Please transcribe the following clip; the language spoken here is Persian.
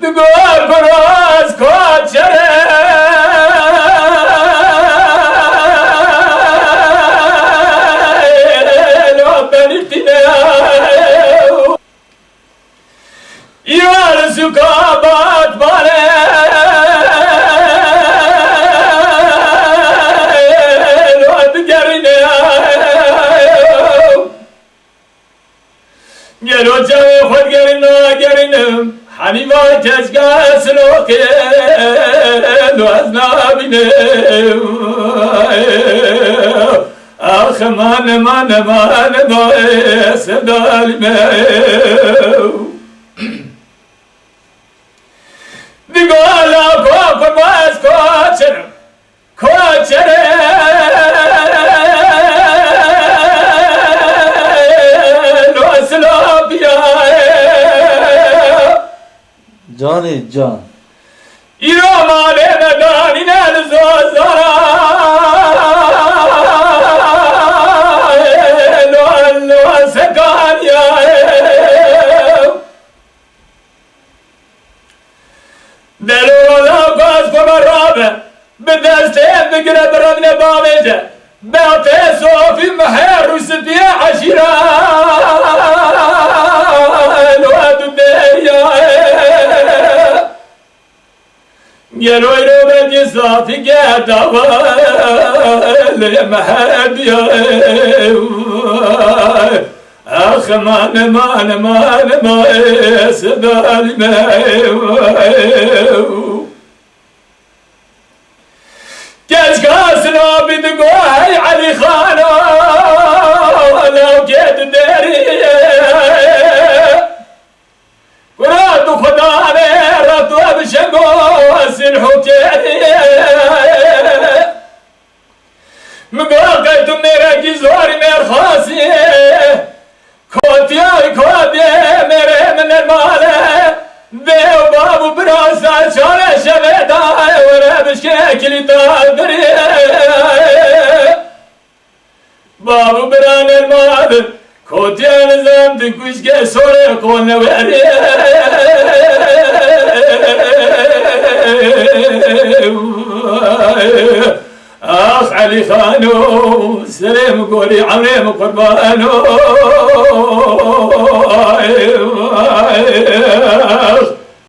دگار براز کچره لو بنیتینه یار سکابات باره لو بگرینه گلو جوی خود گرینه گرینم حنیوای تزگاه سلوکه لو از نبینه آخ من سدالمه دیگالا کن باز کچره لو سلوکیه جانی جان ایرا ماله ندانی نلزوزارا لو سکانیا دلو را باز برابه به دسته بگره برابنه بامیجه باته صوفی مهر و سفیه عشیره لو ادو گلوی رو بگی صافی گرداوال مهدیه آخ من سدالمه کشکاس را بیدگو هی علی خانا لو گید دریه قرآن خدا رتو بشگو سنحو تیریه مگاقی تو میره گیزواری میر خاصیه کودیای کودیه میره من الماله دیو بابو براسا چانه شوه دای وره بشکه کلی دریه بابو بران الماله کودیان زمد کشکه سوره کونه وریه آخ علی خانو سلام قولي عمري قربانو